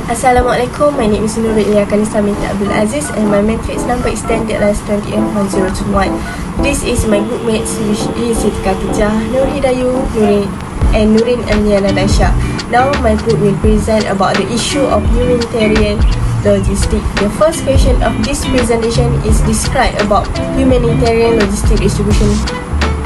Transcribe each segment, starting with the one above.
Assalamualaikum, my name is Nurul Kanisa Minta Abdul Aziz and my matrix number is DPL50093. This is my group mates, which is Siti Khatijah, Nur Hidayu, Nurin Alia Natasha. Now my group will present about the issue of humanitarian logistics. The first question of this presentation is describe about humanitarian logistic distribution.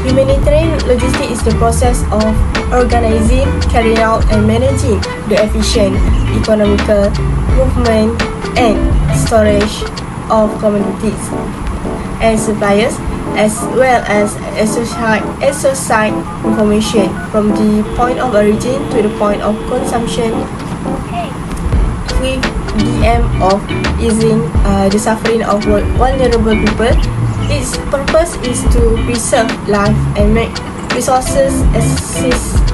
Humanitarian logistics is the process of organizing, carrying out and managing the efficient, economical movement and storage of commodities and suppliers, as well as associate information from the point of origin to the point of consumption, with the aim of easing the suffering of vulnerable people. Its purpose is to preserve life and make resources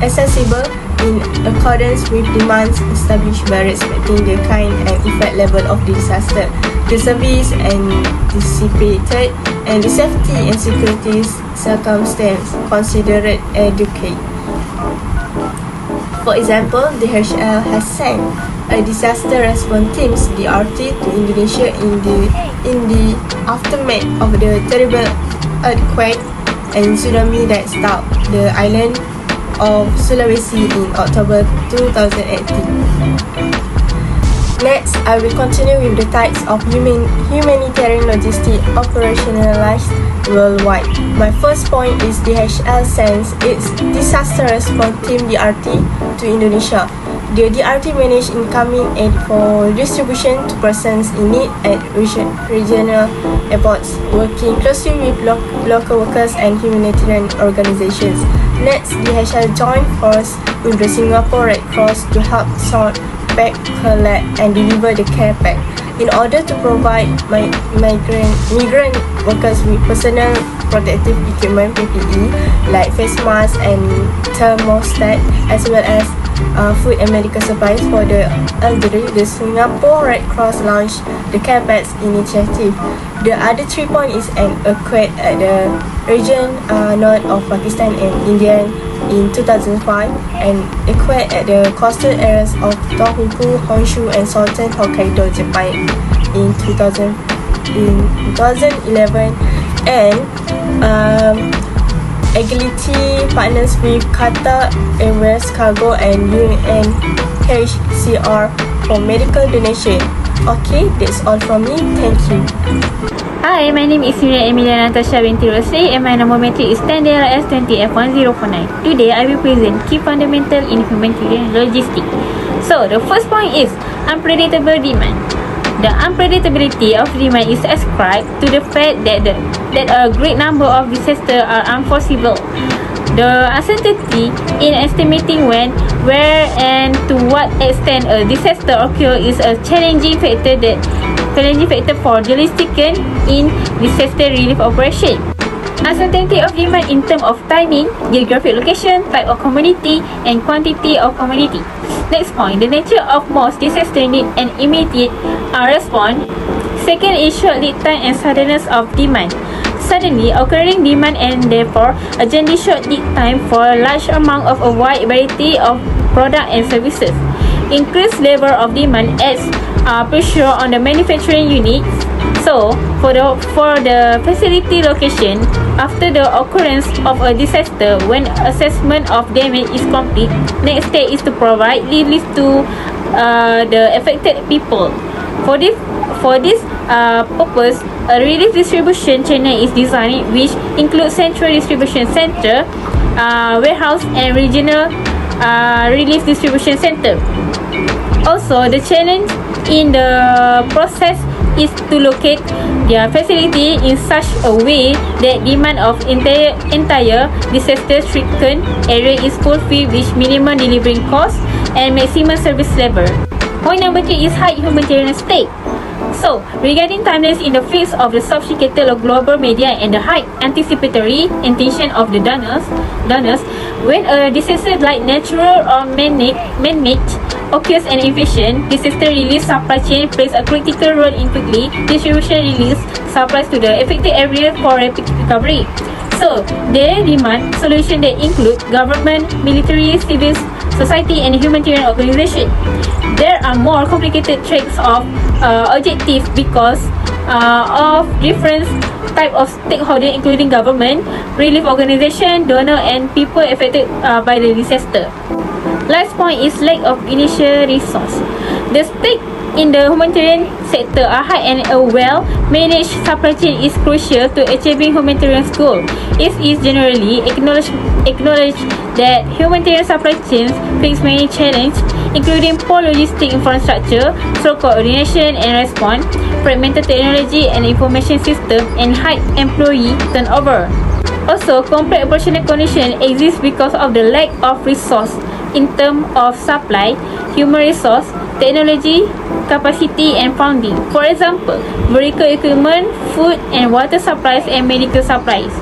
accessible in accordance with demands established by respecting the kind and effect level of the disaster, the service anticipated, and the safety and security circumstance considered adequate. For example, DHL has sent a disaster response team (DRT) to Indonesia in the aftermath of the terrible earthquake and tsunami that struck the island of Sulawesi in October 2018. Next, I will continue with the types of humanitarian logistics operationalized worldwide. My first point is DHL sends its disaster response team (DRT) to Indonesia. The DRT manage incoming aid for distribution to persons in need at regional airports, working closely with local workers and humanitarian organizations. Next, DHL joined force with the Singapore Red Cross to help sort, pack, collect and deliver the care pack in order to provide migrant workers with personal protective equipment (PPE) like face masks and thermostat, as well as food and medical supplies for the elderly. The Singapore Red Cross launched the Care Packs initiative. The other 3 points is an earthquake at the region north of Pakistan and India in 2005, and earthquake at the coastal areas of Tohoku, Honshu and southern Hokkaido, Japan in 2011, and Agility partners with Qatar Airways Cargo and UNHCR for medical donation. Okay, that's all from me. Thank you. Hi, my name is Nurin Amelia Natasha binti Rosli and my number matric is DPL50093. Today, I will present key fundamental in humanitarian logistics. So, the first point is unpredictable demand. The unpredictability of demand is ascribed to the fact that a great number of disasters are unforeseeable. The uncertainty in estimating when, where, and to what extent a disaster occurs is a challenging factor for the logistics in disaster relief operation. Uncertainty of demand in terms of timing, geographic location, type of commodity, and quantity of commodity. Next point, the nature of most disaster need an immediate response. Second is short lead time and suddenness of demand. Suddenly occurring demand and therefore a generally short lead time for a large amount of a wide variety of products and services. Increased level of demand adds pressure on the manufacturing units. So, for the facility location, after the occurrence of a disaster, when assessment of damage is complete, next step is to provide relief to the affected people. For this purpose, a relief distribution channel is designed, which includes central distribution center, warehouse, and regional relief distribution center. Also, the challenge in the process is to locate their facility in such a way that demand of entire disaster-stricken area is fulfilled with minimum delivering cost and maximum service level. Point number 3 is high humanitarian stake. So, regarding timelines in the face of the sophisticated global media and the high anticipatory intention of the donors, when a disaster like natural or man-made occurs and efficient, disaster relief supply chain plays a critical role in quickly distribution release supplies to the affected area for rapid recovery. So, they demand solutions that include government, military, civil society and humanitarian organizations. There are are more complicated traits of objectives because of different type of stakeholder, including government, relief organization, donor, and people affected by the disaster. Last point is lack of initial resource. The stake in the humanitarian sector are high, and a well-managed supply chain is crucial to achieving humanitarian goals. It is generally acknowledged that humanitarian supply chains face many challenges, including poor logistic infrastructure, slow coordination and response, fragmented technology and information system, and high employee turnover. Also, complex operational conditions exist because of the lack of resource in terms of supply, human resource, technology, capacity and funding. For example, vehicle equipment, food and water supplies and medical supplies.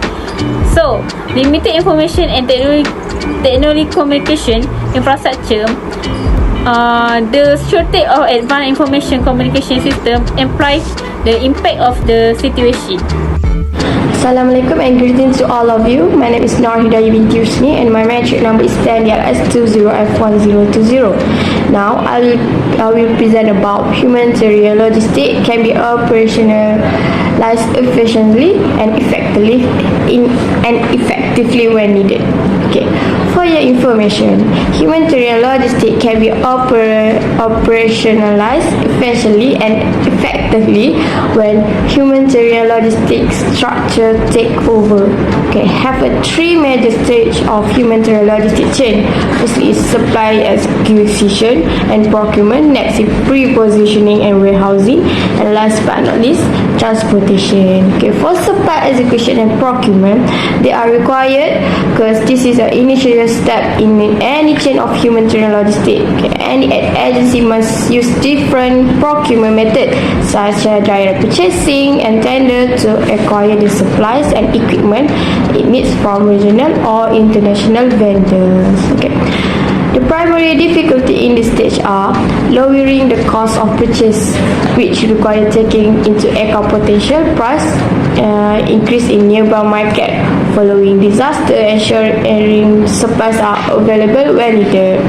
So, limited information and technology communication infrastructure, the shortage of advanced information communication system implies the impact of the situation. Assalamualaikum and greetings to all of you. My name is Nur Hidayah binti Husni and my metric number is 10DLS20F1020. Now I will present about humanitarian logistics can be operationalized efficiently and effectively when needed. Okay. For your information, humanitarian logistics can be operationalized efficiently and effectively when humanitarian logistics structure take over. Okay, have a three major stage of humanitarian logistics chain. Firstly is supply acquisition and procurement. Next is pre-positioning and warehousing, and last but not least, transportation. Okay, for supply execution and procurement, they are required because this is an initial step in any chain of humanitarian logistics. Okay, any agency must use different procurement methods such as direct purchasing and tender to acquire the supplies and equipment it needs from regional or international vendors. Okay. The primary difficulty in this stage are lowering the cost of purchase, which require taking into account potential price increase in nearby market following disaster, ensuring supplies are available when needed,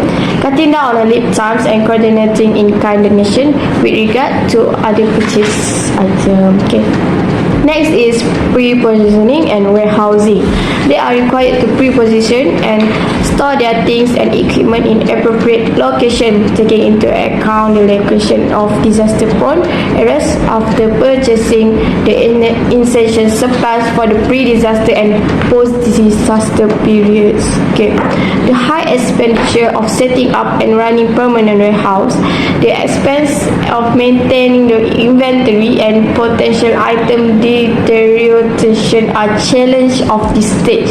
cutting down on lead times and coordinating in kind donation with regard to other purchase items. Okay. Next is pre-positioning and warehousing. They are required to pre-position and store their things and equipment in appropriate location, taking into account the location of disaster-prone areas after purchasing the essential supplies for the pre-disaster and post-disaster periods. Okay. The high expenditure of setting up and running permanent warehouse, the expense of maintaining the inventory and potential item deterioration are challenge of this stage.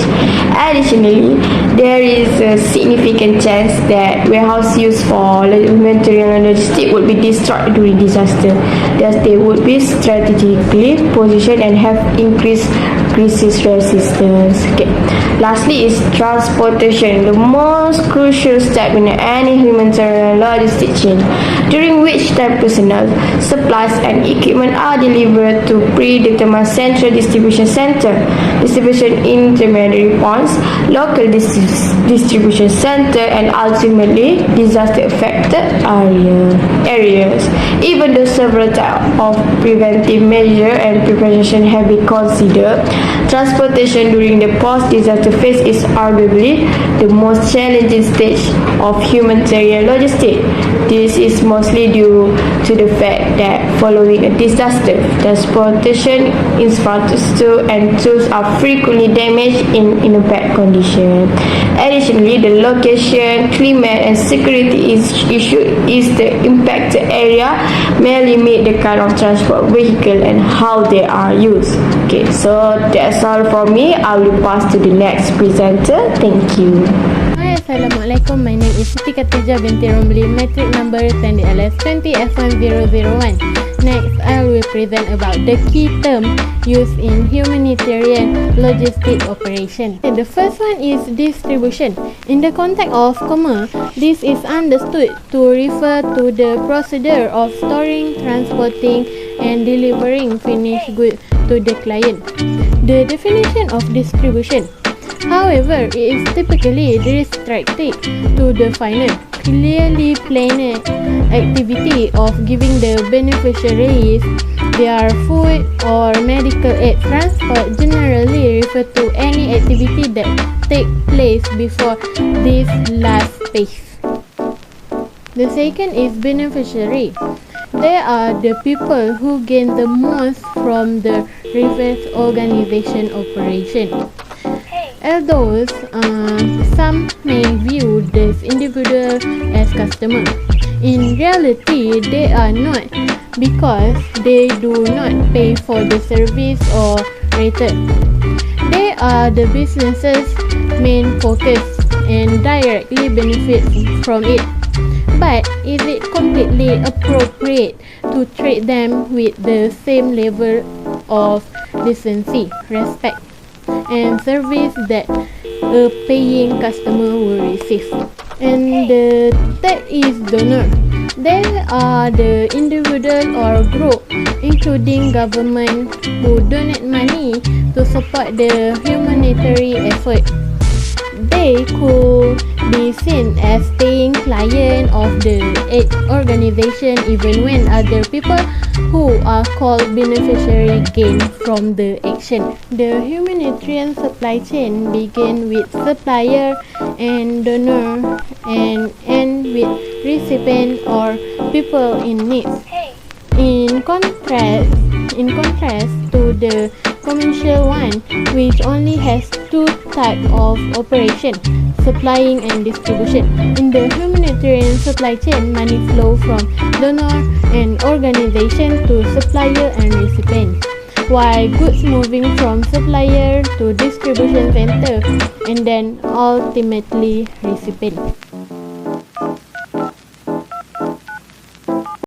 Additionally, there is a significant chance that warehouse used for humanitarian logistics would be destroyed during disaster. Thus, they would be strategically positioned and have increased crisis resistance. Okay. Lastly is transportation, the most crucial step in any humanitarian logistics chain, during which time personnel, supplies and equipment are delivered to predetermined central distribution center, distribution intermediary points, local distribution center, and ultimately disaster affected areas. Even though several types of preventive measures and preparation have been considered, transportation during the post-disaster phase is arguably the most challenging stage of humanitarian logistics. This is mostly due to the fact that following a disaster, transportation infrastructure and tools are frequently damaged in a bad condition. Additionally, the location, climate and security issue is the impacted area may limit the kind of transport vehicle and how they are used. Okay, so that's all from me. I will pass to the next presenter. Thank you. Hi, Assalamualaikum. My name is Siti Khatijah binti Romli, metric number 10DLS20F1001. Next, I will present about the key term used in humanitarian logistic operation. The first one is distribution. In the context of commerce, this is understood to refer to the procedure of storing, transporting, and delivering finished goods to the client. The definition of distribution, however, it is typically restricted to the finance. clearly planned activity of giving the beneficiaries their food or medical aid. Transport generally refer to any activity that take place before this last phase. The second is beneficiary. They are the people who gain the most from the reverse organization operation. Although some may view this individual as customer, in reality they are not, because they do not pay for the service or rated. They are the business's main focus and directly benefit from it. But is it completely appropriate to treat them with the same level of decency, respect, and service that a paying customer will receive? And the third is donor. They are the individual or group, including government, who donate money to support the humanitarian effort. They could be seen as paying client of the aid organization even when other people who are called beneficiary gain from the action. The humanitarian supply chain begin with supplier and donor and end with recipient or people in need. In contrast to the commercial one, which only has two types of operation, supplying and distribution. In the humanitarian supply chain, money flow from donor and organization to supplier and recipient, while goods moving from supplier to distribution center and then ultimately recipient.